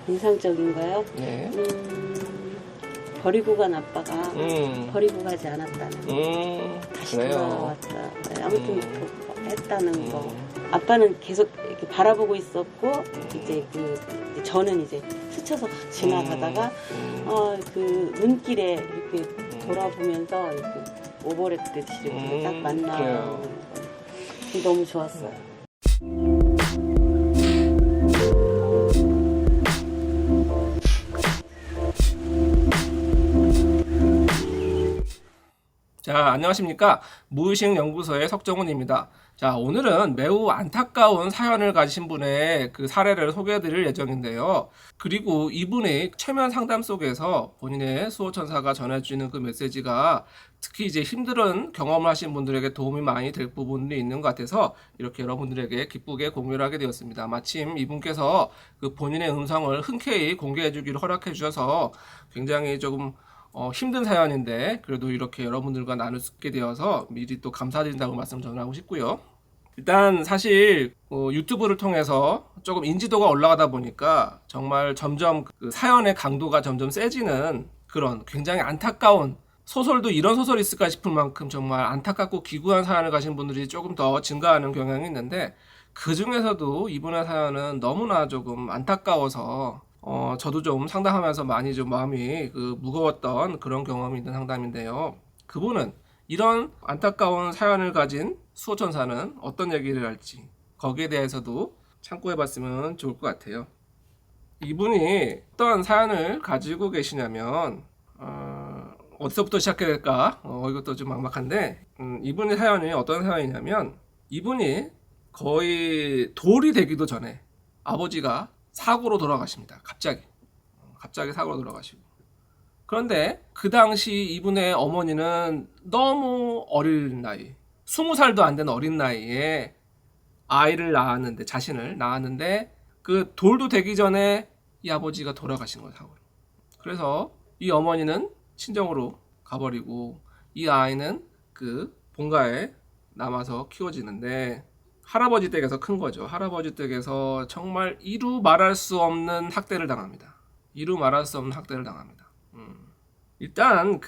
인상적인가요? 네. 버리고 간 아빠가 버리고 가지 않았다는 다시 그래요. 돌아왔다. 네, 아무튼 했다는 거. 아빠는 계속 이렇게 바라보고 있었고 이제 저는 이제 스쳐서 지나가다가 그 눈길에 이렇게 돌아보면서 이렇게 오버랩듯이 이렇게 딱 만나는 거. 너무 좋았어요. 자, 안녕하십니까. 무의식연구소의 석정훈입니다. 자, 오늘은 매우 안타까운 사연을 가지신 분의 그 사례를 소개해 드릴 예정인데요. 그리고 이분의 최면 상담 속에서 본인의 수호천사가 전해주는 그 메시지가 특히 이제 힘든 경험을 하신 분들에게 도움이 많이 될 부분이 있는 것 같아서 이렇게 여러분들에게 기쁘게 공유를 하게 되었습니다. 마침 이분께서 그 본인의 음성을 흔쾌히 공개해 주기를 허락해 주셔서 굉장히 조금 힘든 사연인데 그래도 이렇게 여러분들과 나눌 수 있게 되어서 미리 또 감사드린다고 말씀 전하고 싶고요. 일단 사실 유튜브를 통해서 조금 인지도가 올라가다 보니까 정말 점점 그 사연의 강도가 점점 세지는 그런 굉장히 안타까운, 소설도 이런 소설이 있을까 싶을 만큼 정말 안타깝고 기구한 사연을 가진 분들이 조금 더 증가하는 경향이 있는데, 그 중에서도 이분의 사연은 너무나 조금 안타까워서 저도 좀 상담하면서 많이 좀 마음이 무거웠던 그런 경험이 있는 상담인데요. 그분은 이런 안타까운 사연을 가진 수호천사는 어떤 얘기를 할지 거기에 대해서도 참고해봤으면 좋을 것 같아요. 이분이 어떤 사연을 가지고 계시냐면 어디서부터 시작해야 될까? 이것도 좀 막막한데 이분의 사연이 어떤 사연이냐면, 이분이 거의 돌이 되기도 전에 아버지가 사고로 돌아가십니다. 갑자기 사고로 돌아가시고. 그런데 그 당시 이분의 어머니는 너무 어린 나이, 20살도 안 된 어린 나이에 아이를 낳았는데, 자신을 낳았는데 그 돌도 되기 전에 이 아버지가 돌아가신 거예요, 사고로. 그래서 이 어머니는 친정으로 가버리고 이 아이는 그 본가에 남아서 키워지는데, 할아버지 댁에서 큰 거죠. 할아버지 댁에서 정말 이루 말할 수 없는 학대를 당합니다. 일단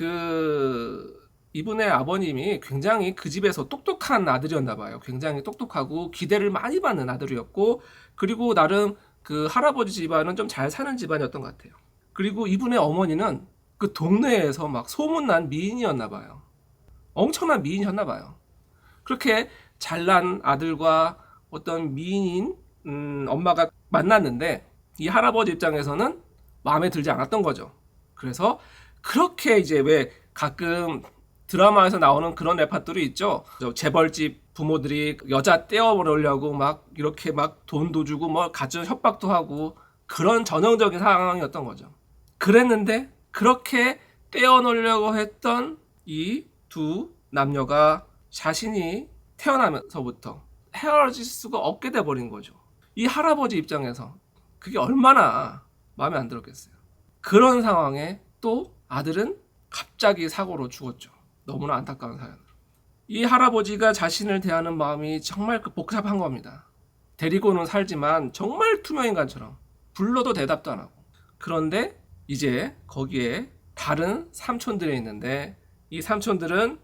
이분의 아버님이 굉장히 그 집에서 똑똑한 아들이었나 봐요. 굉장히 똑똑하고 기대를 많이 받는 아들이었고, 그리고 나름 그 할아버지 집안은 좀 잘 사는 집안이었던 것 같아요. 그리고 이분의 어머니는 그 동네에서 막 소문난 미인이었나 봐요. 엄청난 미인이었나 봐요. 그렇게 잘난 아들과 어떤 미인인 엄마가 만났는데 이 할아버지 입장에서는 마음에 들지 않았던 거죠. 그래서 그렇게 이제 왜 가끔 드라마에서 나오는 그런 랩파들이 있죠. 재벌집 부모들이 여자 떼어버리려고 막 이렇게 막 돈도 주고 뭐 가정 협박도 하고 그런 전형적인 상황이었던 거죠. 그랬는데 그렇게 떼어놓으려고 했던 이 두 남녀가 자신이 태어나면서부터 헤어질 수가 없게 돼버린 거죠. 이 할아버지 입장에서 그게 얼마나 마음에 안 들었겠어요. 그런 상황에 또 아들은 갑자기 사고로 죽었죠. 너무나 안타까운 사연. 이 할아버지가 자신을 대하는 마음이 정말 복잡한 겁니다. 데리고는 살지만 정말 투명인간처럼 불러도 대답도 안 하고. 그런데 이제 거기에 다른 삼촌들이 있는데, 이 삼촌들은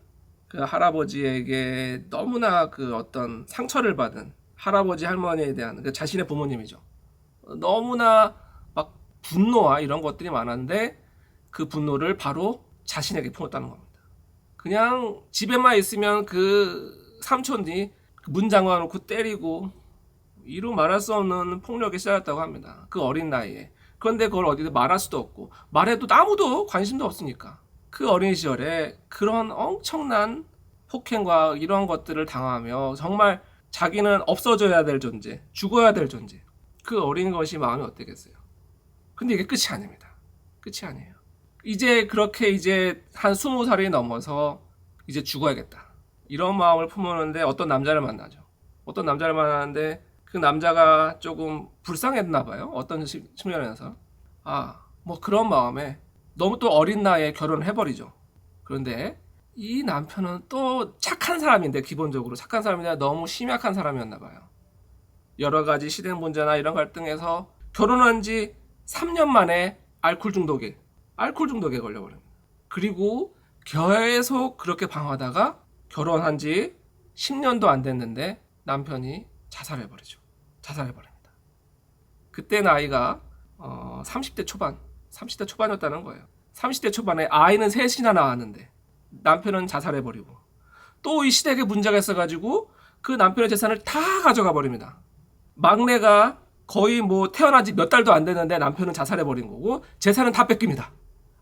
그 할아버지에게 너무나 어떤 상처를 받은 할아버지 할머니에 대한 자신의 부모님이죠. 너무나 막 분노와 이런 것들이 많았는데 그 분노를 바로 자신에게 품었다는 겁니다. 그냥 집에만 있으면 그 삼촌이 문 잠가놓고 때리고 이루 말할 수 없는 폭력이 쌓였다고 합니다. 그 어린 나이에. 그런데 그걸 어디서 말할 수도 없고, 말해도 아무도 관심도 없으니까 그 어린 시절에 그런 엄청난 폭행과 이런 것들을 당하며 정말 자기는 없어져야 될 존재, 죽어야 될 존재, 그 어린 것이 마음이 어땠겠어요. 근데 이게 끝이 아닙니다. 끝이 아니에요. 이제 그렇게 이제 한 20살이 넘어서 이제 죽어야겠다, 이런 마음을 품었는데 어떤 남자를 만나죠. 어떤 남자를 만나는데 그 남자가 조금 불쌍했나 봐요. 어떤 측면에서. 뭐 그런 마음에 너무 또 어린 나이에 결혼을 해버리죠. 그런데 이 남편은 또 착한 사람인데, 기본적으로 착한 사람인데 너무 심약한 사람이었나 봐요. 여러 가지 시댁 문제나 이런 갈등에서 결혼한 지 3년 만에 알코올 중독에 걸려버립니다. 그리고 계속 그렇게 방황하다가 결혼한 지 10년도 안 됐는데 남편이 자살해버립니다. 그때 나이가 30대 초반이었다는 거예요. 30대 초반에 아이는 셋이나 낳았는데 남편은 자살해버리고 또 이 시댁에 문제가 있어가지고 그 남편의 재산을 다 가져가 버립니다. 막내가 거의 뭐 태어난 지 몇 달도 안 됐는데 남편은 자살해버린 거고 재산은 다 뺏깁니다.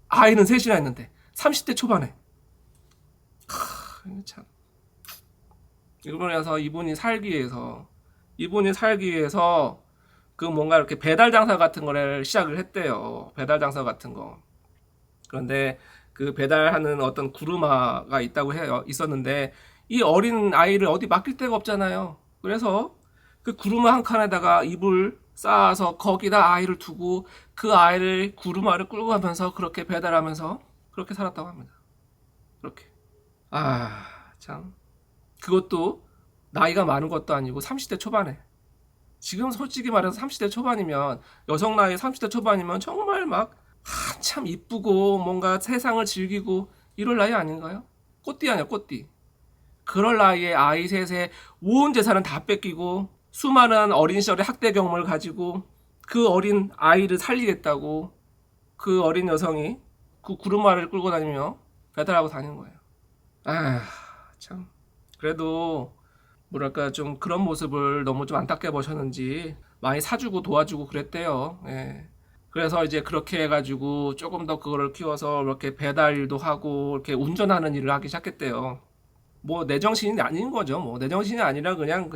아이는 셋이나 있는데 30대 초반에. 참. 일본에서 이분이 살기 위해서 그 뭔가 이렇게 배달 장사 같은 거를 시작을 했대요. 배달 장사 같은 거. 그런데 그 배달하는 어떤 구루마가 있었는데 이 어린 아이를 어디 맡길 데가 없잖아요. 그래서 그 구루마 한 칸에다가 이불 쌓아서 거기다 아이를 두고 그 아이를 구루마를 끌고 가면서 그렇게 배달하면서 그렇게 살았다고 합니다. 그렇게. 참. 그것도 나이가 많은 것도 아니고 30대 초반에. 지금 솔직히 말해서 30대 초반이면 여성 나이 30대 초반이면 정말 막 한참 이쁘고 뭔가 세상을 즐기고 이럴 나이 아닌가요? 꽃띠 아니야, 꽃띠. 그럴 나이에 아이 셋에 온 재산은 다 뺏기고 수많은 어린 시절의 학대 경험을 가지고 그 어린 아이를 살리겠다고 그 어린 여성이 그 구루마를 끌고 다니며 배달하고 다니는 거예요. 참. 그래도 뭐랄까 좀 그런 모습을 너무 좀 안타깝게 보셨는지 많이 사주고 도와주고 그랬대요. 예. 그래서 이제 그렇게 해가지고 조금 더 그거를 키워서 이렇게 배달 일도 하고 이렇게 운전하는 일을 하기 시작했대요. 뭐 내 정신이 아닌 거죠. 뭐 내 정신이 아니라 그냥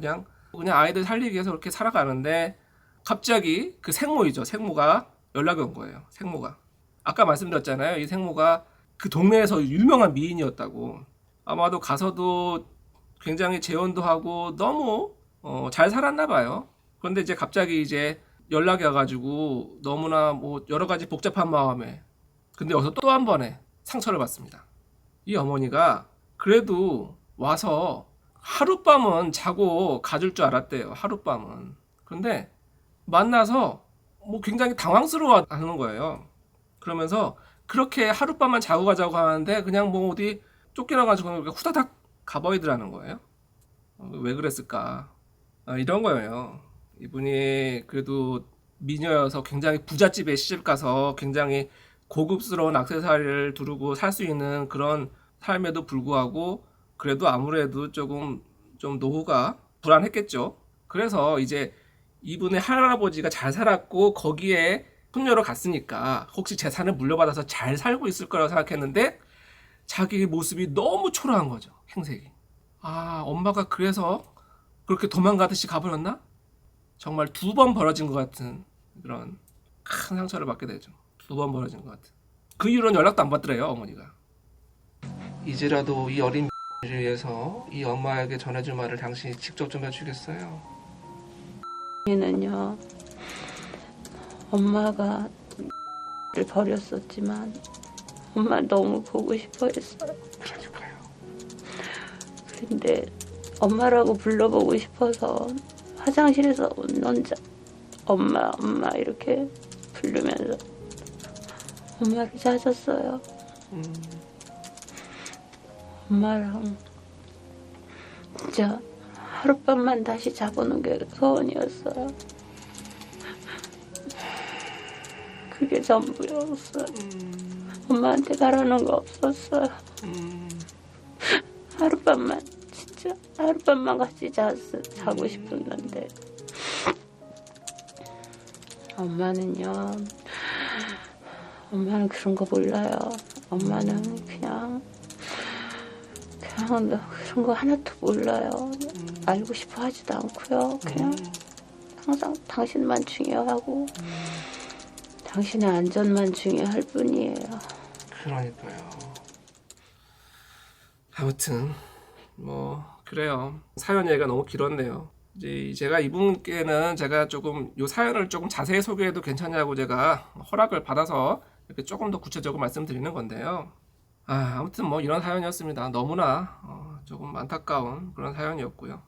아이들 살리기 위해서 그렇게 살아가는데 갑자기 그 생모가 연락이 온 거예요. 생모가. 아까 말씀드렸잖아요. 이 생모가 그 동네에서 유명한 미인이었다고. 아마도 가서도 굉장히 재혼도 하고 너무 잘 살았나 봐요. 그런데 이제 갑자기 이제 연락이 와가지고 너무나 뭐 여러 가지 복잡한 마음에 근데 여기서 또 한 번의 상처를 받습니다. 이 어머니가 그래도 와서 하룻밤은 자고 가줄 줄 알았대요. 하룻밤은. 그런데 만나서 뭐 굉장히 당황스러워 하는 거예요. 그러면서 그렇게 하룻밤만 자고 가자고 하는데 그냥 뭐 어디 쫓겨나가지고 후다닥 가버리더라는 거예요. 왜 그랬을까? 이런 거예요. 이분이 그래도 미녀여서 굉장히 부잣집에 시집가서 굉장히 고급스러운 액세서리를 두르고 살 수 있는 그런 삶에도 불구하고 그래도 아무래도 조금 좀 노후가 불안했겠죠. 그래서 이제 이분의 할아버지가 잘 살았고 거기에 손녀로 갔으니까 혹시 재산을 물려받아서 잘 살고 있을 거라고 생각했는데 자기 모습이 너무 초라한 거죠. 행색이. 엄마가 그래서 그렇게 도망가듯이 가버렸나? 정말 2번 벌어진 것 같은 그런 큰 상처를 받게 되죠. 2번 벌어진 것 같은. 그 이후로는 연락도 안 받더래요, 어머니가. 이제라도 이 어린 를 위해서 이 엄마에게 전해줄 말을 당신이 직접 좀 해주겠어요? 얘는요, 엄마가 를 버렸었지만 엄마 너무 보고 싶어 했어요. 그러니까요. 근데 엄마라고 불러보고 싶어서 화장실에서 혼자 엄마 이렇게 부르면서 엄마를 찾았어요. 엄마랑 진짜 하룻밤만 다시 자보는 게 소원이었어요. 그게 전부였어요. 엄마한테 바라는 거 없었어요. 하룻밤만 진짜 하룻밤만 같이 자고 싶었는데 엄마는 그런 거 몰라요. 엄마는 그냥 그런 거 하나도 몰라요. 알고 싶어 하지도 않고요. 그냥 항상 당신만 중요하고 당신의 안전만 중요할 뿐이에요. 그러니까요. 아무튼 뭐 그래요. 사연 얘기가 너무 길었네요. 이제 제가 이분께는 제가 조금 이 사연을 조금 자세히 소개해도 괜찮냐고 제가 허락을 받아서 이렇게 조금 더 구체적으로 말씀드리는 건데요. 아무튼 뭐 이런 사연이었습니다. 너무나 조금 안타까운 그런 사연이었고요.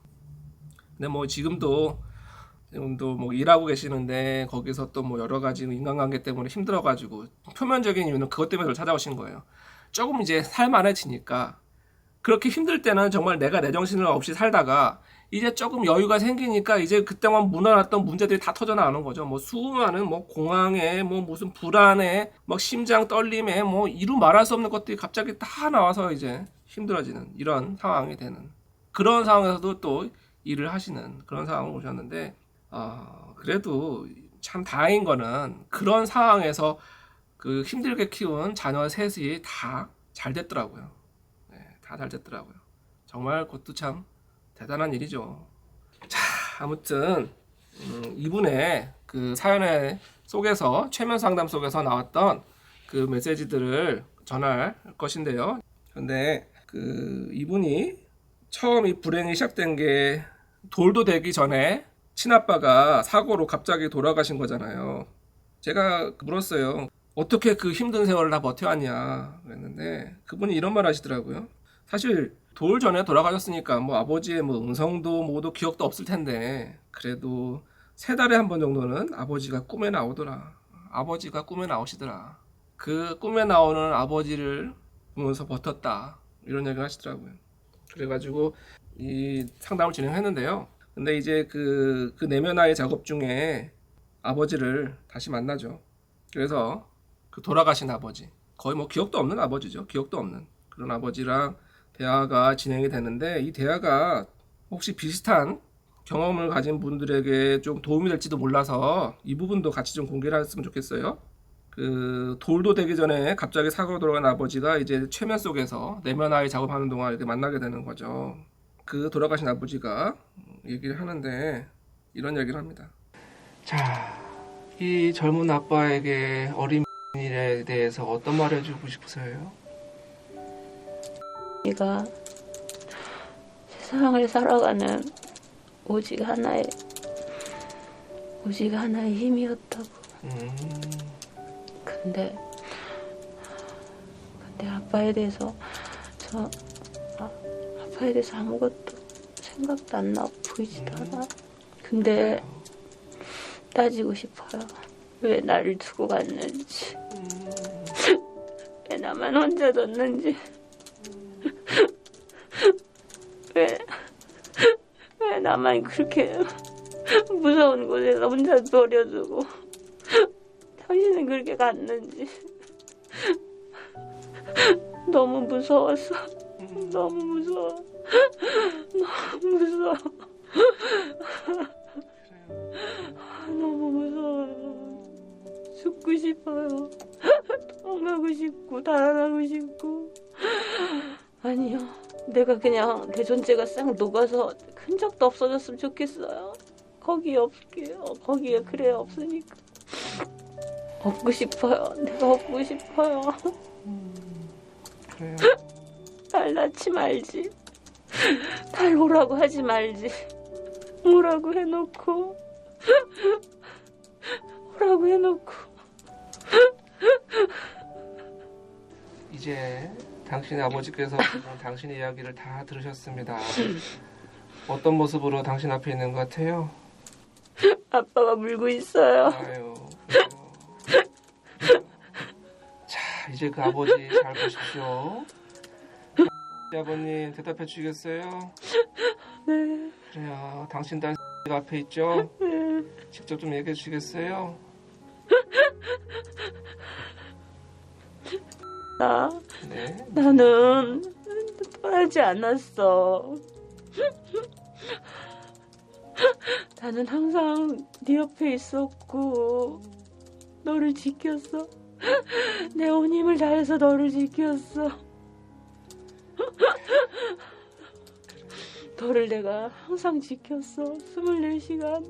근데 뭐 지금도 지금도 뭐 일하고 계시는데 거기서 또 뭐 여러 가지 인간관계 때문에 힘들어가지고 표면적인 이유는 그것 때문에 저를 찾아오신 거예요. 조금 이제 살만해지니까 그렇게 힘들 때는 정말 내가 내 정신을 없이 살다가 이제 조금 여유가 생기니까 이제 그때만 묻어놨던 문제들이 다 터져 나오는 거죠. 뭐 수많은 뭐 공황에 뭐 무슨 불안에 뭐 심장 떨림에 뭐 이루 말할 수 없는 것들이 갑자기 다 나와서 이제 힘들어지는 이런 상황이 되는 그런 상황에서도 또 일을 하시는 그런 상황을 오셨는데 그래도 참 다행인 거는 그런 상황에서 그 힘들게 키운 자녀 셋이 다 잘 됐더라고요. 네, 다 잘 됐더라고요. 정말 그것도 참 대단한 일이죠. 자, 아무튼 이분의 그 사연의 속에서 최면 상담 속에서 나왔던 그 메시지들을 전할 것인데요. 근데 그 이분이 처음 이 불행이 시작된 게 돌도 되기 전에 친아빠가 사고로 갑자기 돌아가신 거잖아요. 제가 물었어요. 어떻게 그 힘든 세월을 다 버텨왔냐 그랬는데 그분이 이런 말 하시더라고요. 사실 돌 전에 돌아가셨으니까 뭐 아버지의 뭐 음성도 뭐도 기억도 없을 텐데 그래도 3달에 한 번 정도는 아버지가 꿈에 나오더라. 아버지가 꿈에 나오시더라. 그 꿈에 나오는 아버지를 보면서 버텼다. 이런 얘기를 하시더라고요. 그래가지고 이 상담을 진행했는데요. 근데 이제 그 내면화의 작업 중에 아버지를 다시 만나죠. 그래서 그 돌아가신 아버지, 거의 뭐 기억도 없는 아버지죠. 기억도 없는 그런 아버지랑 대화가 진행이 되는데 이 대화가 혹시 비슷한 경험을 가진 분들에게 좀 도움이 될지도 몰라서 이 부분도 같이 좀 공개를 했으면 좋겠어요. 그 돌도 되기 전에 갑자기 사고로 돌아간 아버지가 이제 최면 속에서 내면화의 작업하는 동안 이렇게 만나게 되는 거죠. 그 돌아가신 아버지가 얘기를 하는데 이런 얘기를 합니다. 자, 이 젊은 아빠에게 어린 일에 대해서 어떤 말 해주고 싶으세요? 네가 세상을 살아가는 오직 하나의 힘이었다고. 근데 아빠에 대해서 아빠에 대해서 아무것도 생각도 안 나고 보이지도 않아. 근데 따지고 싶어요. 왜 나를 두고 갔는지, 왜 나만 혼자 뒀는지, 왜 나만 그렇게 무서운 곳에서 혼자 버려두고 당신은 그렇게 갔는지. 너무 무서워서. 너무 무서워. 너무 무서워요. 죽고 싶어요. 도망가고 싶고 달아나고 싶고. 아니요, 내가 그냥 내 존재가 싹 녹아서 흔적도 없어졌으면 좋겠어요. 거기에 없게요. 거기에 그래 없으니까 없고 싶어요. 내가 없고 싶어요. 그래요. 날 낳지 말지. 날 오라고 하지 말지. 오라고 해놓고 이제 당신의 아버지께서 당신의 이야기를 다 들으셨습니다. 어떤 모습으로 당신 앞에 있는 것 같아요? 아빠가 물고 있어요. 아유, 그래요. 자, 이제 그 아버지 잘 보십시오. 아버님 대답해 주시겠어요? 네. 그래요. 당신 딸 앞에 있죠? 네. 직접 좀 얘기해 주시겠어요? 네. 나는 떠나지 않았어. 나는 항상 네 옆에 있었고 너를 지켰어. 내 온 힘을 다해서 너를 지켰어. 너를 내가 항상 지켰어. 24시간.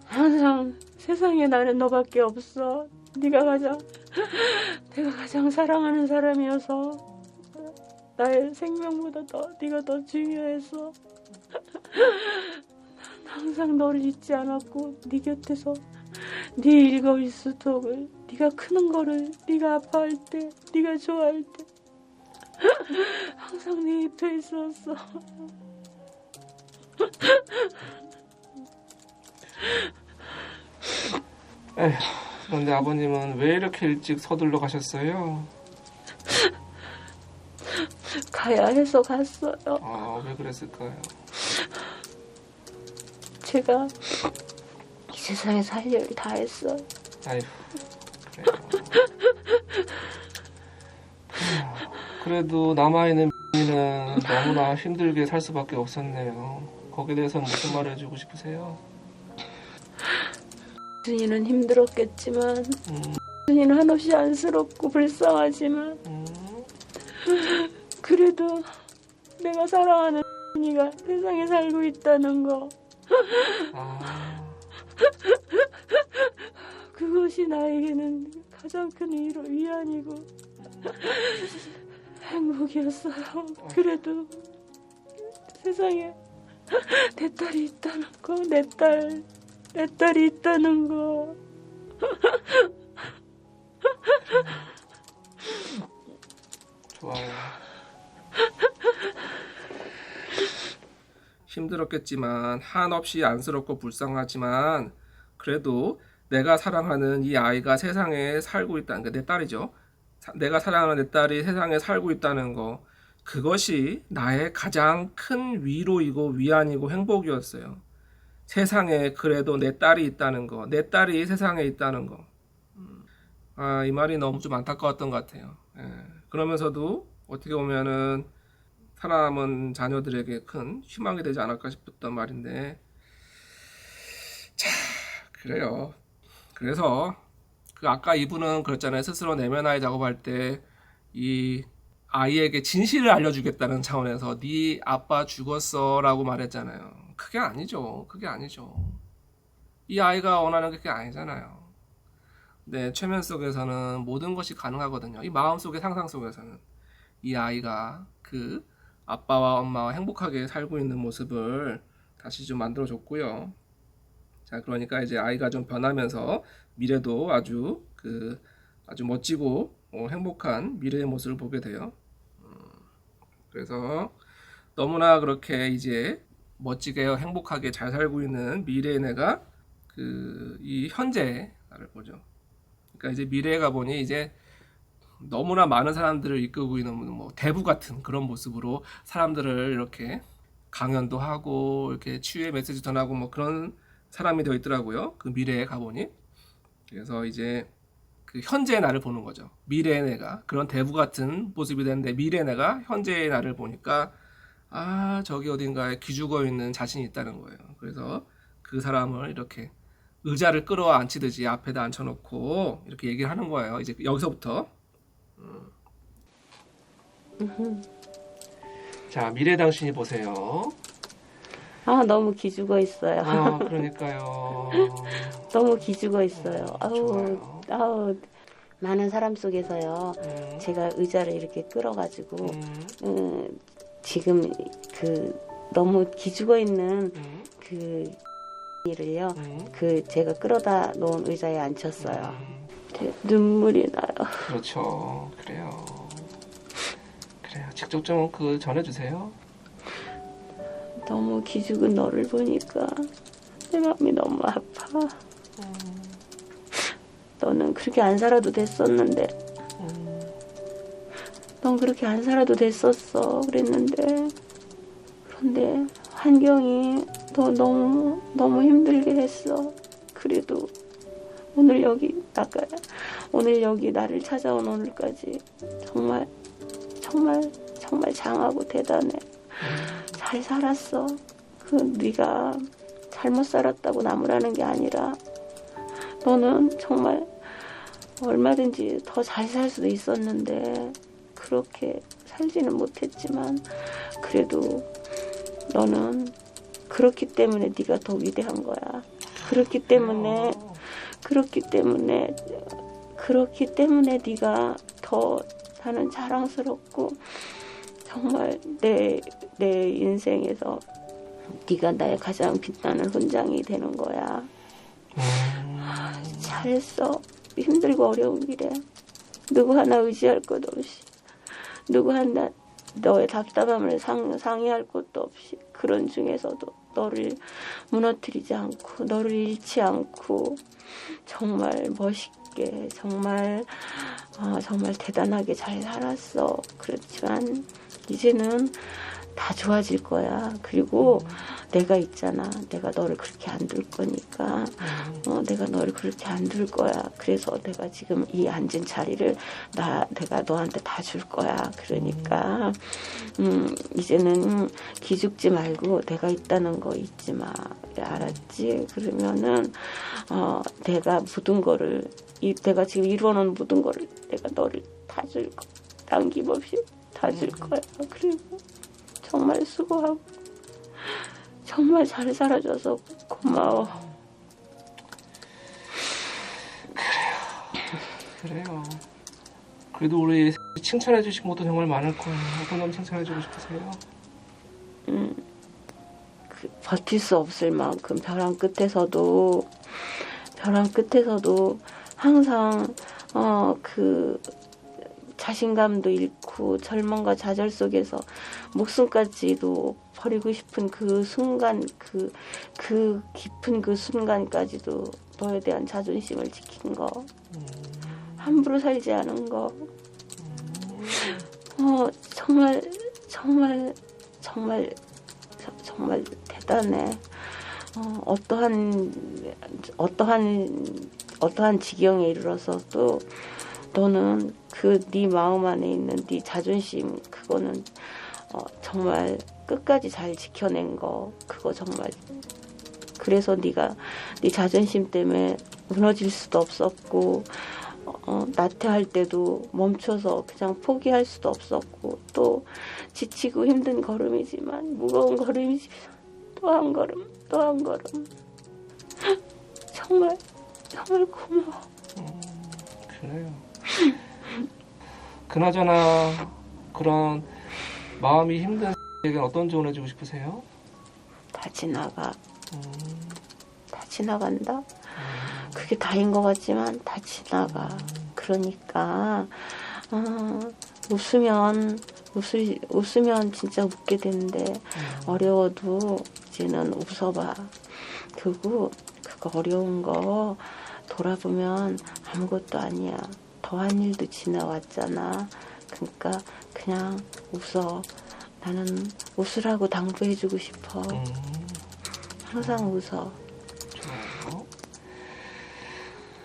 항상 세상에 나는 너밖에 없어. 내가 가장 사랑하는 사람이어서 나의 생명보다 네가 더 중요했어. 난 항상 너를 잊지 않았고 네 곁에서 네 일거일수통을, 네가 크는 거를, 네가 아파할 때, 네가 좋아할 때 항상 네 곁에 있었어. 에휴, 그런데 아버님은 왜 이렇게 일찍 서둘러 가셨어요? 가야 해서 갔어요. 아, 왜 그랬을까요? 제가 이 세상에서 할 일을 다 했어요. 아휴, 그래요. 그래도 남아있는 는 너무나 힘들게 살 수밖에 없었네요. 거기에 대해서는 무슨 말 해주고 싶으세요? 준이는 힘들었겠지만 준이는 한없이 안쓰럽고 불쌍하지만 그래도 내가 사랑하는 준이가 세상에 살고 있다는 거 아, 그것이 나에게는 가장 큰 위안이고 행복이었어요. 그래도 세상에 내 딸이 있다는 거, 내 딸이 있다는 거. 좋아요. 힘들었겠지만 한없이 안쓰럽고 불쌍하지만 그래도 내가 사랑하는 이 아이가 세상에 살고 있다는 게 내 딸이죠. 내가 사랑하는 내 딸이 세상에 살고 있다는 거 그것이 나의 가장 큰 위로이고 위안이고 행복이었어요. 세상에 그래도 내 딸이 있다는 거, 내 딸이 세상에 있다는 거. 아, 이 말이 너무 좀 안타까웠던 것 같아요. 예. 그러면서도 어떻게 보면은 살아남은 자녀들에게 큰 희망이 되지 않을까 싶었던 말인데, 자, 그래요. 그래서 그 아까 이분은 그랬잖아요. 스스로 내면화의 작업할 때 이 아이에게 진실을 알려주겠다는 차원에서 네 아빠 죽었어라고 말했잖아요. 그게 아니죠. 그게 아니죠. 이 아이가 원하는 게 그게 아니잖아요. 네, 최면 속에서는 모든 것이 가능하거든요. 이 마음속의 상상 속에서는 이 아이가 그 아빠와 엄마와 행복하게 살고 있는 모습을 다시 좀 만들어줬고요. 자, 그러니까 이제 아이가 좀 변하면서 미래도 아주 멋지고 행복한 미래의 모습을 보게 돼요. 그래서 너무나 그렇게 이제 멋지게 행복하게 잘 살고 있는 미래의 내가 이 현재 나를 보죠. 그러니까 이제 미래가 보니 이제 너무나 많은 사람들을 이끌고 있는 뭐 대부 같은 그런 모습으로 사람들을 이렇게 강연도 하고 이렇게 치유의 메시지 전하고 뭐 그런 사람이 되어 있더라고요. 그 미래에 가보니. 그래서 이제 그 현재의 나를 보는 거죠. 미래의 내가 그런 대부 같은 모습이 되는데 미래의 내가 현재의 나를 보니까 아, 저기 어딘가에 기죽어 있는 자신이 있다는 거예요. 그래서 그 사람을 이렇게 의자를 끌어안치듯이 앞에다 앉혀놓고 이렇게 얘기를 하는 거예요. 이제 여기서부터. 자, 미래 당신이 보세요. 아, 너무 기죽어 있어요. 아, 그러니까요. 너무 기죽어 있어요. 좋아요. 아우, 많은 사람 속에서요. 제가 의자를 이렇게 끌어가지고, 지금 너무 기죽어 있는 이를요. 제가 끌어다 놓은 의자에 앉혔어요. 눈물이 나요. 그렇죠. 그래요. 직접 좀 전해주세요. 너무 기죽은 너를 보니까 내 마음이 너무 아파. 너는 그렇게 안 살아도 됐었는데 넌 그렇게 안 살아도 됐었어 그랬는데 그런데 환경이 너 너무 힘들게 했어. 그래도 오늘 여기 나를 찾아온 오늘까지 정말 장하고 대단해. 잘 살았어. 네가 잘못 살았다고 나무라는 게 아니라 너는 정말 얼마든지 더 잘 살 수도 있었는데 그렇게 살지는 못했지만 그래도 너는 그렇기 때문에 네가 더 위대한 거야. 그렇기 때문에 네가 더 나는 자랑스럽고 정말 내 인생에서 네가 나의 가장 빛나는 훈장이 되는 거야. 잘했어. 힘들고 어려운 길에 누구 하나 의지할 것 없이 누구 하나 너의 답답함을 상의할 것도 없이 그런 중에서도 너를 무너뜨리지 않고 너를 잃지 않고 정말 멋있게 정말 정말 대단하게 잘 살았어. 그렇지만 이제는 다 좋아질 거야. 그리고 내가 있잖아. 내가 너를 그렇게 안 둘 거니까. 내가 너를 그렇게 안 둘 거야. 그래서 내가 지금 이 앉은 자리를 내가 너한테 다 줄 거야. 그러니까 이제는 기죽지 말고 내가 있다는 거 잊지 마. 알았지? 그러면은 내가 모든 거를 내가 지금 이루어놓은 모든 거를 내가 너를 다 줄 거야. 남김없이 다 줄 거야. 그리고 정말 수고하고 정말 잘 살아줘서 고마워. 그래요. 그래도 우리 칭찬해 주신 것도 정말 많을 거예요. 어떤 점 칭찬해 주고 싶으세요? 버틸 수 없을 만큼 벼랑 끝에서도 항상 그 자신감도 잃고 절망과 좌절 속에서 목숨까지도 버리고 싶은 그 순간 그 깊은 그 순간까지도 너에 대한 자존심을 지킨 거 함부로 살지 않은 거 정말 대단해. 어떠한 지경에 이르러서도 너는 네 마음 안에 있는 네 자존심 그거는 정말 끝까지 잘 지켜낸 거 그거 정말 그래서 네가 네 자존심 때문에 무너질 수도 없었고 나태할 때도 멈춰서 그냥 포기할 수도 없었고 또 지치고 힘든 걸음이지만 무거운 걸음이지만 또 한 걸음 또 한 걸음 정말 고마워. 그래요. 그나저나 그런 마음이 힘든 에게 어떤 조언을 해주고 싶으세요? 다 지나가. 다 지나간다. 그게 다인 것 같지만 다 지나가. 그러니까 웃으면 진짜 웃게 되는데 어려워도 이제는 웃어봐. 그거 어려운 거 돌아보면 아무것도 아니야. 더한 일도 지나왔잖아. 그러니까 그냥 웃어. 나는 웃으라고 당부해주고 싶어. 항상 웃어. 좋아요.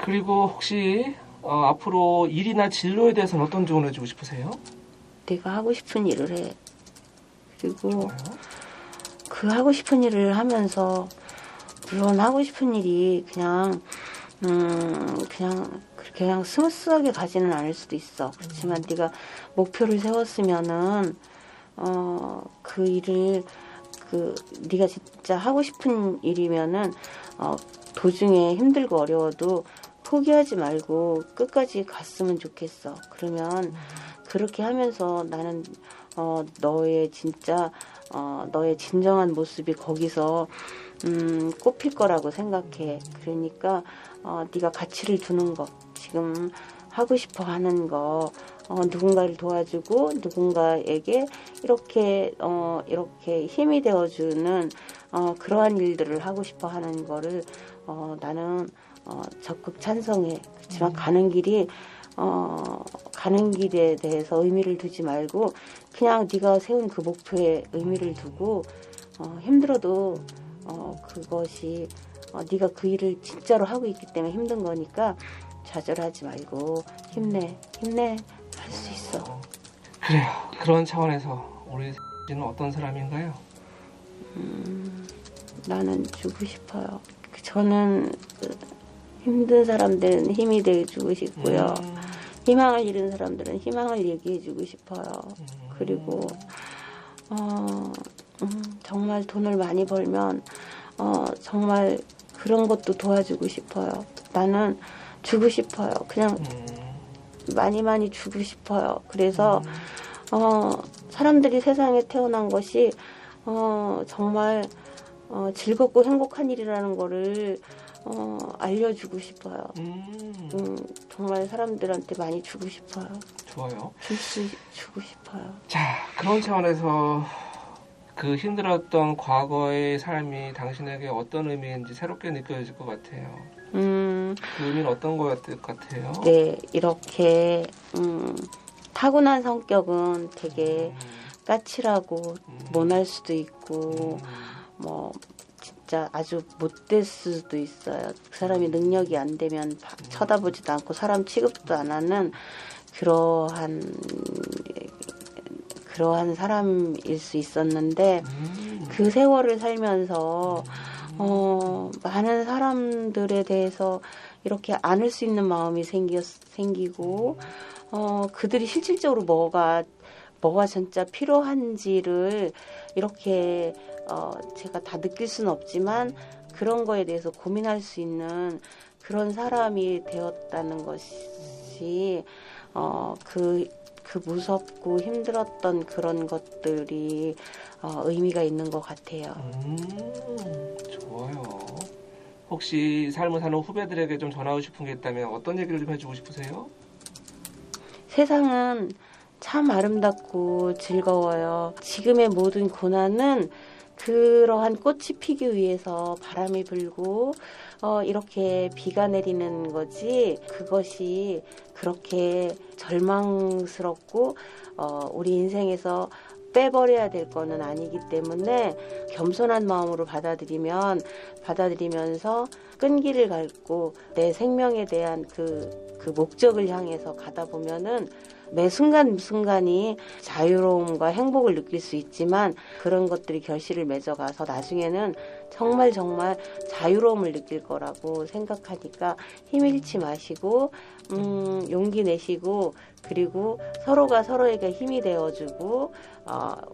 그리고 혹시 앞으로 일이나 진로에 대해서는 어떤 조언을 해주고 싶으세요? 내가 하고 싶은 일을 해. 그리고 좋아요. 그 하고 싶은 일을 하면서 물론 하고 싶은 일이 그냥 그냥 스무스하게 가지는 않을 수도 있어. 그렇지만 네가 목표를 세웠으면은 그 일을 네가 진짜 하고 싶은 일이면은 도중에 힘들고 어려워도 포기하지 말고 끝까지 갔으면 좋겠어. 그러면 그렇게 하면서 나는 너의 진정한 모습이 거기서 꼽힐 거라고 생각해. 그러니까 네가 가치를 두는 거, 지금 하고 싶어 하는 거, 누군가를 도와주고 누군가에게 이렇게 힘이 되어주는 그러한 일들을 하고 싶어 하는 거를 나는 적극 찬성해. 그렇지만 가는 길에 대해서 의미를 두지 말고 그냥 네가 세운 그 목표에 의미를 두고 힘들어도 그것이 네가 그 일을 진짜로 하고 있기 때문에 힘든 거니까 좌절하지 말고 힘내 할 수 있어. 그래요. 그런 차원에서 우리 씨는 어떤 사람인가요? 나는 주고 싶어요. 저는 힘든 사람들은 힘이 되어주고 싶고요. 희망을 잃은 사람들은 희망을 얘기해주고 싶어요. 그리고 정말 돈을 많이 벌면 정말 그런 것도 도와주고 싶어요. 나는 주고 싶어요. 그냥 많이 주고 싶어요. 그래서 사람들이 세상에 태어난 것이 정말 즐겁고 행복한 일이라는 거를 알려주고 싶어요. 정말 사람들한테 많이 주고 싶어요. 좋아요. 주고 싶어요. 자, 그런 차원에서 그 힘들었던 과거의 삶이 당신에게 어떤 의미인지 새롭게 느껴질 것 같아요. 그 의미는 어떤 것 같아요? 네, 이렇게 타고난 성격은 되게 까칠하고 모날 수도 있고 뭐 진짜 아주 못될 수도 있어요. 그 사람이 능력이 안 되면 쳐다보지도 않고 사람 취급도 안 하는 그러한 사람일 수 있었는데 그 세월을 살면서 많은 사람들에 대해서 이렇게 안을 수 있는 마음이 생기고 그들이 실질적으로 뭐가 진짜 필요한지를 이렇게 제가 다 느낄 수는 없지만 그런 거에 대해서 고민할 수 있는 그런 사람이 되었다는 것이 그 무섭고 힘들었던 그런 것들이 의미가 있는 것 같아요. 좋아요. 혹시 삶을 사는 후배들에게 좀 전하고 싶은 게 있다면 어떤 얘기를 좀 해주고 싶으세요? 세상은 참 아름답고 즐거워요. 지금의 모든 고난은 그러한 꽃이 피기 위해서 바람이 불고 이렇게 비가 내리는 거지 그것이 그렇게 절망스럽고 우리 인생에서 빼버려야 될 거는 아니기 때문에 겸손한 마음으로 받아들이면서 끈기를 갖고 내 생명에 대한 그 목적을 향해서 가다 보면은 매 순간순간이 자유로움과 행복을 느낄 수 있지만 그런 것들이 결실을 맺어가서 나중에는 정말 자유로움을 느낄 거라고 생각하니까 힘 잃지 마시고 용기 내시고 그리고 서로가 서로에게 힘이 되어주고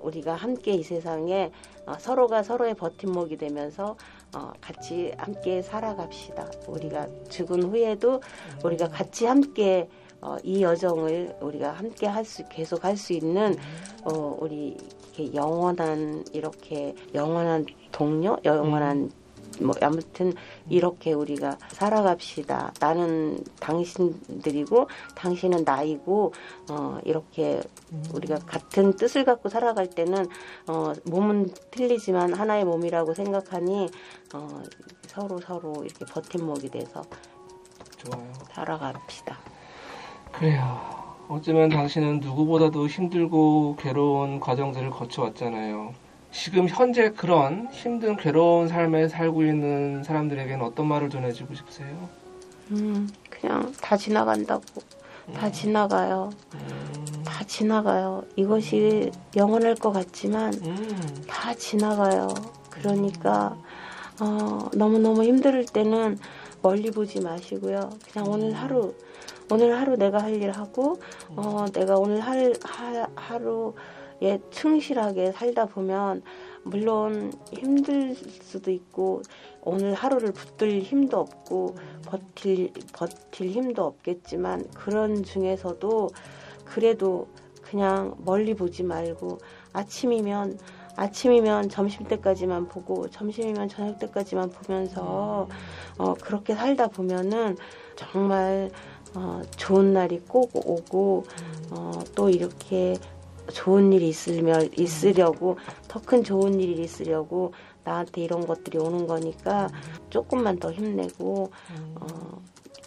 우리가 함께 이 세상에 서로가 서로의 버팀목이 되면서 같이 함께 살아갑시다. 우리가 죽은 후에도 우리가 같이 함께 이 여정을 우리가 함께 계속 할 수 있는 우리 영원한 동료, 영원한 뭐 아무튼 이렇게 우리가 살아갑시다. 나는 당신들이고 당신은 나이고 이렇게 우리가 같은 뜻을 갖고 살아갈 때는 몸은 틀리지만 하나의 몸이라고 생각하니 서로 이렇게 버팀목이 돼서 좋아요. 살아갑시다. 그래요. 어쩌면 당신은 누구보다도 힘들고 괴로운 과정들을 거쳐왔잖아요. 지금 현재 그런 힘든 괴로운 삶에 살고 있는 사람들에게는 어떤 말을 전해주고 싶으세요? 그냥 다 지나간다고. 다 지나가요. 다 지나가요. 이것이 영원할 것 같지만 다 지나가요. 그러니까 너무너무 힘들 때는 멀리 보지 마시고요. 그냥 오늘 하루 내가 할 일 하고 내가 오늘 하루에 충실하게 살다 보면 물론 힘들 수도 있고 오늘 하루를 붙들 힘도 없고 버틸 힘도 없겠지만 그런 중에서도 그래도 그냥 멀리 보지 말고 아침이면 점심때까지만 보고 점심이면 저녁때까지만 보면서 그렇게 살다 보면은 정말 좋은 날이 꼭 오고 또 이렇게 좋은 일이 있으려고 더 큰 좋은 일이 있으려고 나한테 이런 것들이 오는 거니까 조금만 더 힘내고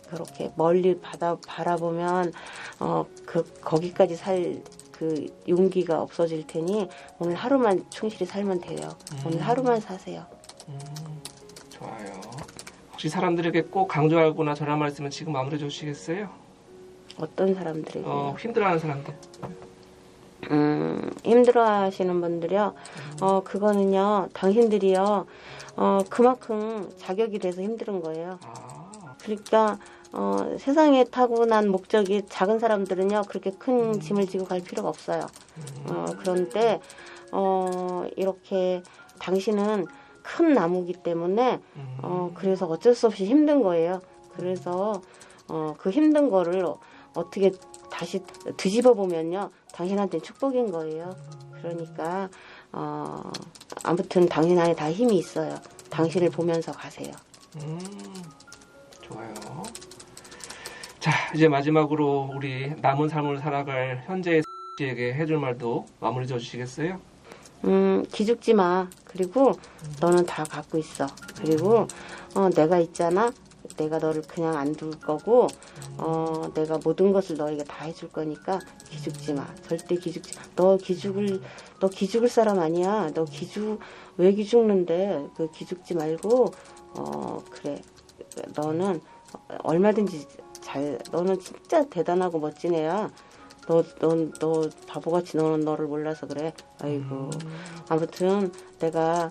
그렇게 멀리 바라보면 거기까지 살 그 용기가 없어질 테니 오늘 하루만 충실히 살면 돼요. 오늘 하루만 사세요. 좋아요. 혹시 사람들에게 꼭 강조하거나 전할 말 있으면 지금 마무리해 주시겠어요? 어떤 사람들에게? 힘들어하는 사람들. 힘들어하시는 분들이요. 그거는요. 당신들이요. 그만큼 자격이 돼서 힘든 거예요. 그러니까 세상에 타고난 목적이 작은 사람들은요. 그렇게 큰 짐을 지고 갈 필요가 없어요. 그런데 이렇게 당신은 큰 나무기 때문에 그래서 어쩔 수 없이 힘든 거예요. 그래서 그 힘든 거를 어떻게 다시 뒤집어 보면요. 당신한테는 축복인 거예요. 그러니까 아무튼 당신 안에 다 힘이 있어요. 당신을 보면서 가세요. 좋아요. 자, 이제 마지막으로 우리 남은 삶을 살아갈 현재의 씨에게 해줄 말도 마무리 지어주시겠어요? 기죽지 마. 그리고 너는 다 갖고 있어. 그리고 내가 있잖아. 내가 너를 그냥 안 둘 거고 내가 모든 것을 너에게 다 해줄 거니까 기죽지 마. 절대 기죽지 마. 너 기죽을 사람 아니야. 왜 기죽는데? 그 기죽지 말고 그래. 너는 얼마든지 너는 진짜 대단하고 멋진 애야. 너 바보같이 너는 너를 몰라서 그래. 아이고. 아무튼 내가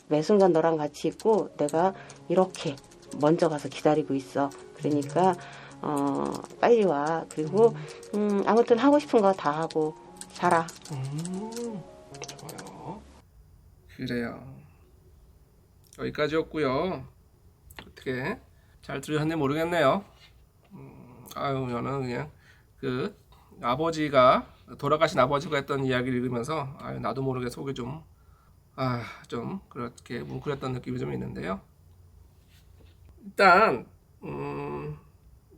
매 순간 너랑 같이 있고 내가 이렇게 먼저 가서 기다리고 있어. 그러니까 빨리 와. 그리고 아무튼 하고 싶은 거 다 하고 살아. 좋아요. 그래요. 여기까지였고요. 어떻게 잘 들으셨는지 모르겠네요. 아유, 저는 그냥 그 돌아가신 아버지가 했던 이야기를 읽으면서 아유, 나도 모르게 속이 좀 그렇게 뭉클했던 느낌이 좀 있는데요. 일단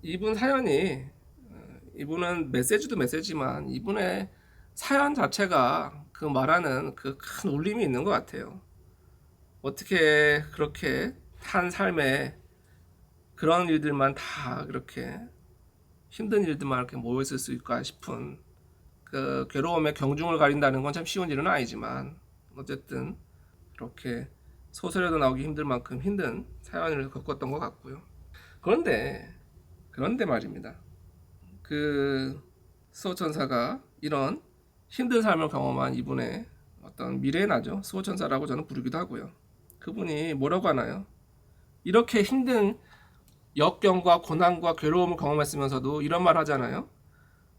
이분 사연이 이분은 메시지도 메시지만 이분의 사연 자체가 그 말하는 그 큰 울림이 있는 것 같아요. 어떻게 그렇게 한 삶에 그런 일들만 다 그렇게 힘든 일들만 이렇게 모여 있을 수 있을까 싶은 그 괴로움의 경중을 가린다는 건 참 쉬운 일은 아니지만 어쨌든 그렇게 소설에도 나오기 힘들 만큼 힘든 사연을 겪었던 것 같고요. 그런데 말입니다. 그 수호천사가 이런 힘든 삶을 경험한 이분의 어떤 미래의 나죠. 수호천사라고 저는 부르기도 하고요. 그분이 뭐라고 하나요? 이렇게 힘든 역경과 고난과 괴로움을 경험했으면서도 이런 말 하잖아요.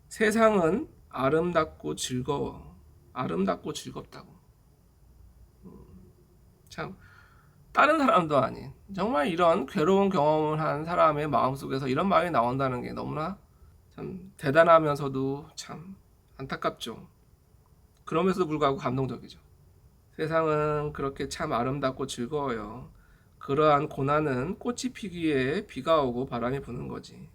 세상은 아름답고 즐거워. 아름답고 즐겁다고. 참 다른 사람도 아닌 정말 이런 괴로운 경험을 한 사람의 마음속에서 이런 말이 나온다는 게 너무나 참 대단하면서도 참 안타깝죠. 그럼에도 불구하고 감동적이죠. 세상은 그렇게 참 아름답고 즐거워요. 그러한 고난은 꽃이 피기에 비가 오고 바람이 부는 거지.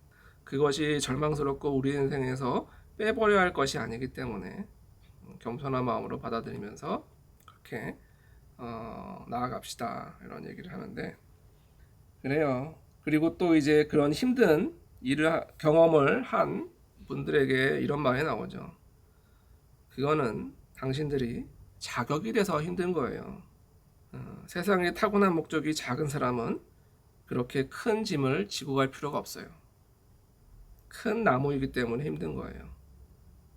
그것이 절망스럽고 우리 인생에서 빼버려야 할 것이 아니기 때문에 겸손한 마음으로 받아들이면서 그렇게 나아갑시다 이런 얘기를 하는데 그래요. 그리고 또 이제 그런 힘든 경험을 한 분들에게 이런 말이 나오죠. 그거는 당신들이 자격이 돼서 힘든 거예요. 세상에 타고난 목적이 작은 사람은 그렇게 큰 짐을 지고 갈 필요가 없어요. 큰 나무이기 때문에 힘든 거예요.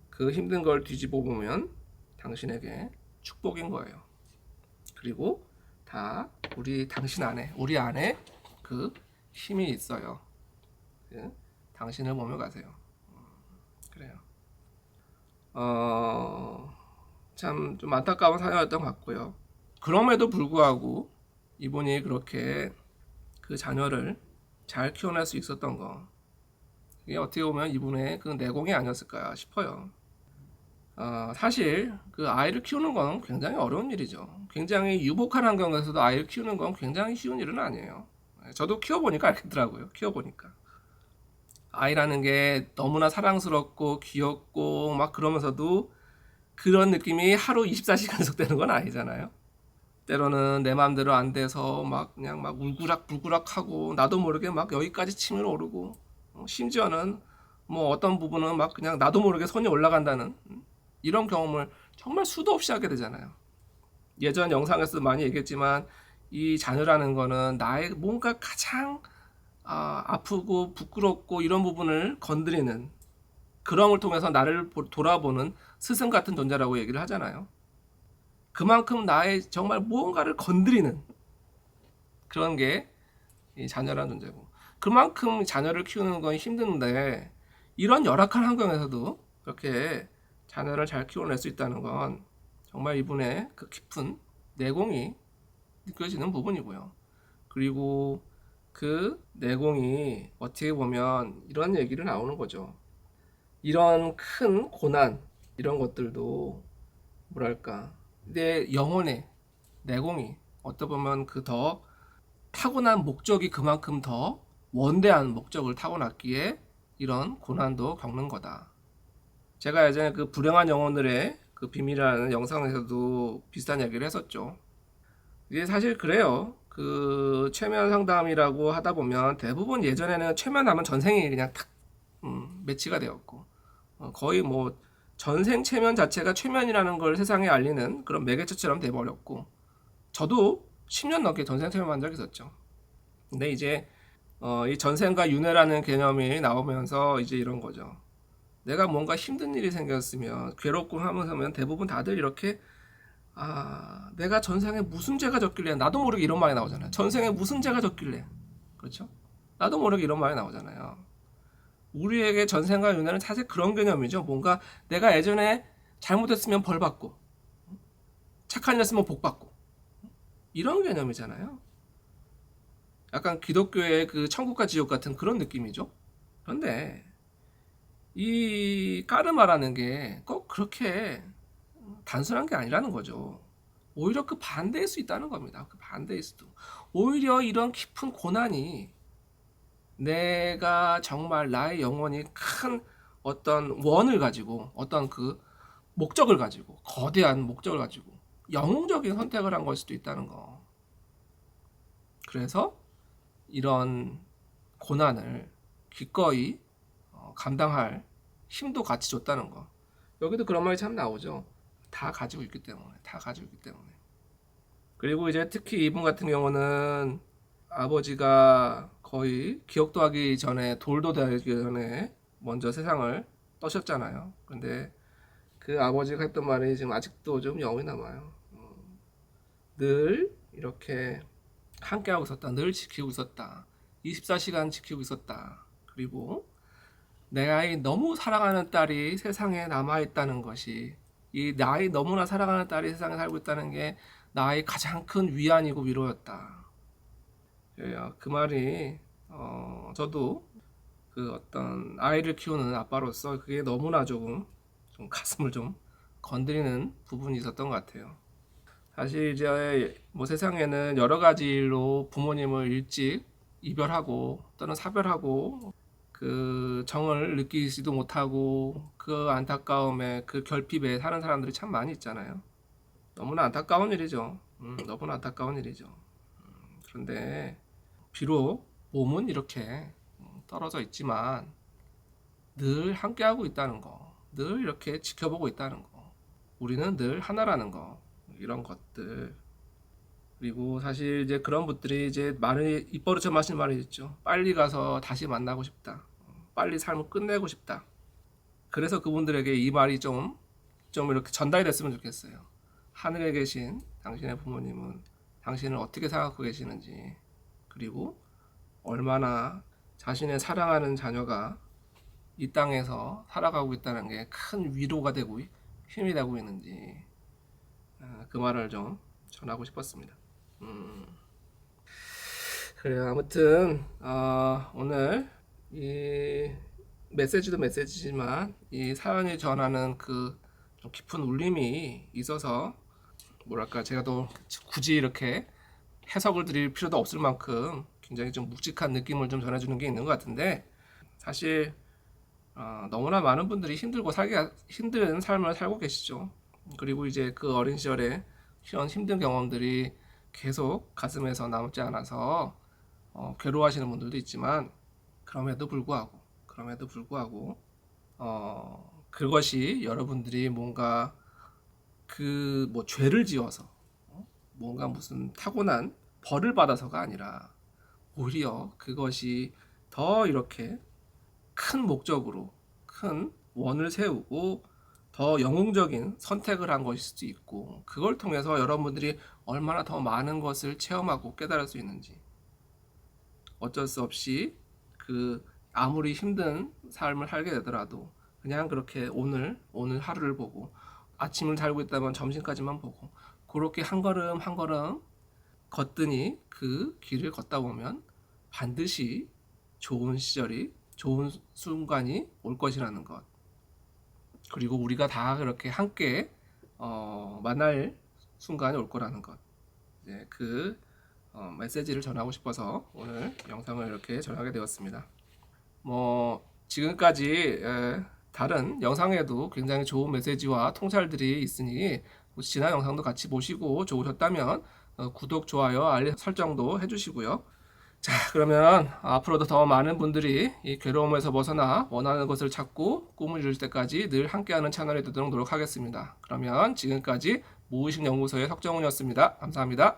그 힘든 걸 뒤집어 보면 당신에게 축복인 거예요. 그리고 다 우리 안에 그 힘이 있어요. 당신을 보며 가세요. 그래요. 참 좀 안타까운 사연이었던 것 같고요. 그럼에도 불구하고 이분이 그렇게 그 자녀를 잘 키워낼 수 있었던 거, 이게 어떻게 보면 이분의 그 내공이 아니었을까 싶어요. 사실 그 아이를 키우는 건 굉장히 어려운 일이죠. 굉장히 유복한 환경에서도 아이를 키우는 건 굉장히 쉬운 일은 아니에요. 저도 키워보니까 알겠더라고요. 키워보니까 아이라는 게 너무나 사랑스럽고 귀엽고 막 그러면서도 그런 느낌이 하루 24시간 계속되는 건 아니잖아요. 때로는 내 마음대로 안 돼서 막 그냥 막 울구락불구락하고 나도 모르게 막 여기까지 침을 오르고 심지어는 뭐 어떤 부분은 막 그냥 나도 모르게 손이 올라간다는 이런 경험을 정말 수도 없이 하게 되잖아요. 예전 영상에서도 많이 얘기했지만 이 자녀라는 거는 나의 뭔가 가장 아프고 부끄럽고 이런 부분을 건드리는 그런 걸 통해서 나를 돌아보는 스승 같은 존재라고 얘기를 하잖아요. 그만큼 나의 정말 무언가를 건드리는 그런 게 이 자녀라는 존재고 그만큼 자녀를 키우는 건 힘든데 이런 열악한 환경에서도 그렇게 자녀를 잘 키워낼 수 있다는 건 정말 이분의 그 깊은 내공이 느껴지는 부분이고요. 그리고 그 내공이 어떻게 보면 이런 얘기를 나오는 거죠. 이런 큰 고난 이런 것들도 뭐랄까 내 영혼의 내공이 어떻게 보면 그 더 타고난 목적이 그만큼 더 원대한 목적을 타고났기에 이런 고난도 겪는 거다. 제가 예전에 그 불행한 영혼들의 그 비밀이라는 영상에서도 비슷한 얘기를 했었죠. 이게 사실 그래요. 그 최면 상담이라고 하다 보면 대부분 예전에는 최면하면 전생이 그냥 탁 매치가 되었고 거의 뭐 전생 최면 자체가 최면이라는 걸 세상에 알리는 그런 매개체처럼 돼버렸고 저도 10년 넘게 전생 체험한 적이 있었죠. 근데 이제 이 전생과 윤회라는 개념이 나오면서 이제 이런 거죠. 내가 뭔가 힘든 일이 생겼으면 괴롭고 하면서 대부분 다들 이렇게 내가 전생에 무슨 죄가 졌길래 나도 모르게 이런 말이 나오잖아요. 전생에 무슨 죄가 졌길래 그렇죠? 나도 모르게 이런 말이 나오잖아요. 우리에게 전생과 윤회는 사실 그런 개념이죠. 뭔가 내가 예전에 잘못했으면 벌 받고 착한 일 했으면 복 받고 이런 개념이잖아요. 약간 기독교의 그 천국과 지옥 같은 그런 느낌이죠. 그런데 이 까르마라는 게 꼭 그렇게 단순한 게 아니라는 거죠. 오히려 그 반대일 수 있다는 겁니다. 그 반대일 수도. 오히려 이런 깊은 고난이 내가 정말 나의 영혼이 큰 어떤 원을 가지고 어떤 그 목적을 가지고 거대한 목적을 가지고 영웅적인 선택을 한 걸 수도 있다는 거. 그래서 이런 고난을 기꺼이 감당할 힘도 같이 줬다는 거. 여기도 그런 말이 참 나오죠. 다 가지고 있기 때문에, 다 가지고 있기 때문에. 그리고 이제 특히 이분 같은 경우는 아버지가 거의 기억도 하기 전에 돌도 되기 전에 먼저 세상을 떠셨잖아요. 근데 그 아버지가 했던 말이 지금 아직도 좀 영이 남아요. 늘 이렇게 함께하고 있었다. 늘 지키고 있었다. 24시간 지키고 있었다. 그리고 내 아이 너무 사랑하는 딸이 세상에 남아있다는 것이 이 나의 너무나 사랑하는 딸이 세상에 살고 있다는 게 나의 가장 큰 위안이고 위로였다. 그 말이 저도 그 어떤 아이를 키우는 아빠로서 그게 너무나 좀 가슴을 좀 건드리는 부분이 있었던 것 같아요. 사실 이제 뭐 세상에는 여러 가지 일로 부모님을 일찍 이별하고 또는 사별하고 그 정을 느끼지도 못하고 그 안타까움에 그 결핍에 사는 사람들이 참 많이 있잖아요. 너무나 안타까운 일이죠. 너무나 안타까운 일이죠. 그런데 비록 몸은 이렇게 떨어져 있지만 늘 함께하고 있다는 거, 늘 이렇게 지켜보고 있다는 거, 우리는 늘 하나라는 거, 이런 것들. 그리고 사실 이제 그런 분들이 이제 말을 입버릇처럼 하시는 말이 있죠. 빨리 가서 다시 만나고 싶다. 빨리 삶을 끝내고 싶다. 그래서 그분들에게 이 말이 좀 이렇게 전달이 됐으면 좋겠어요. 하늘에 계신 당신의 부모님은 당신을 어떻게 생각하고 계시는지, 그리고 얼마나 자신의 사랑하는 자녀가 이 땅에서 살아가고 있다는 게 큰 위로가 되고 힘이 되고 있는지, 그 말을 좀 전하고 싶었습니다. 그래요. 아무튼 오늘 이 메시지도 메시지지만 이 사연이 전하는 그 좀 깊은 울림이 있어서 뭐랄까 제가 또 굳이 이렇게 해석을 드릴 필요도 없을 만큼 굉장히 좀 묵직한 느낌을 좀 전해주는 게 있는 것 같은데, 사실 너무나 많은 분들이 힘든 삶을 살고 계시죠. 그리고 이제 그 어린 시절에 이런 힘든 경험들이 계속 가슴에서 남지 않아서 괴로워하시는 분들도 있지만, 그럼에도 불구하고 그것이 여러분들이 뭔가 그 뭐 죄를 지어서 뭔가 무슨 타고난 벌을 받아서가 아니라 오히려 그것이 더 이렇게 큰 목적으로 큰 원을 세우고 더 영웅적인 선택을 한 것일 수도 있고, 그걸 통해서 여러분들이 얼마나 더 많은 것을 체험하고 깨달을 수 있는지, 어쩔 수 없이 그 아무리 힘든 삶을 살게 되더라도 그냥 그렇게 오늘 하루를 보고 아침을 살고 있다면 점심까지만 보고 그렇게 한 걸음 한 걸음 걷더니 그 길을 걷다 보면 반드시 좋은 시절이 좋은 순간이 올 것이라는 것, 그리고 우리가 다 그렇게 함께 만날 순간이 올 거라는 것, 이제 그 메시지를 전하고 싶어서 오늘 영상을 이렇게 전하게 되었습니다. 뭐 지금까지 다른 영상에도 굉장히 좋은 메시지와 통찰들이 있으니 지난 영상도 같이 보시고 좋으셨다면 구독, 좋아요, 알림 설정도 해주시고요. 자, 그러면 앞으로도 더 많은 분들이 이 괴로움에서 벗어나 원하는 것을 찾고 꿈을 이룰 때까지 늘 함께하는 채널이 되도록 노력하겠습니다. 그러면 지금까지 무의식연구소의 석정훈이었습니다. 감사합니다.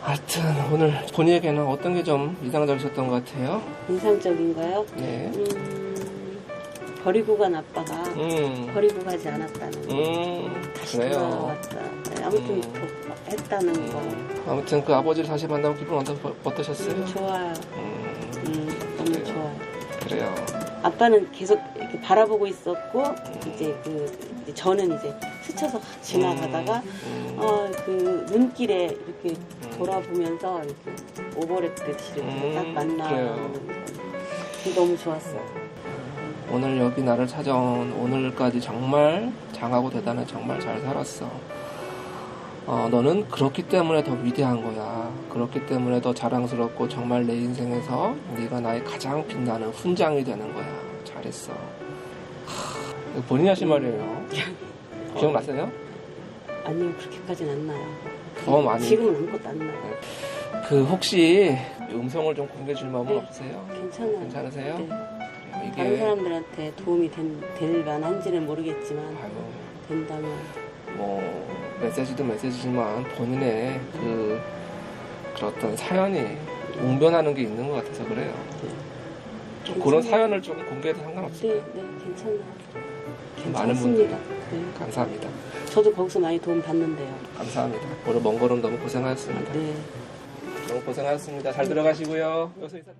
하여튼 오늘 본인에게는 어떤 게 좀 인상적이셨던 것 같아요? 인상적인 거요? 네. 버리고 간 아빠가 버리고 가지 않았다는 다시 그래요. 돌아왔다. 네, 아무튼 했다는 거. 아무튼 그 아버지를 다시 만나고 기분 어떠셨어요? 좋아요. 너무 그래요. 좋아요. 그래요. 아빠는 계속 이렇게 바라보고 있었고 이제 저는 이제 스쳐서 지나가다가 그 눈길에 이렇게 돌아보면서 이렇게 오버랩듯이 이렇게 딱 만나는 게 너무 좋았어요. 오늘 여기 나를 찾아온 오늘까지 정말 장하고 대단해. 정말 잘 살았어. 너는 그렇기 때문에 더 위대한 거야. 그렇기 때문에 더 자랑스럽고 정말 내 인생에서 네가 나의 가장 빛나는 훈장이 되는 거야. 잘했어. 이거 본인이 하신 말이에요. 기억나세요? 아니요, 그렇게까지는 안 나요. 더 많이. 지금은 아무것도 안 나요. 그 혹시 음성을 좀 공개해 줄 마음은 없으세요? 괜찮아요. 괜찮으세요? 네. 이게 다른 사람들한테 도움이 될 만한지는 모르겠지만 아유, 된다면 뭐 메시지도 메시지지만 본인의 그 어떤 사연이 웅변하는 게 있는 것 같아서 그래요. 좀 그런 사연을 좀 공개해도 상관없어요. 네, 괜찮아요. 많은 분들이 괜찮습니다. 네. 감사합니다. 저도 거기서 많이 도움 받는데요. 감사합니다. 오늘 먼 걸음 너무 고생하셨습니다. 네. 너무 고생하셨습니다. 잘 들어가시고요. 여기서 인사.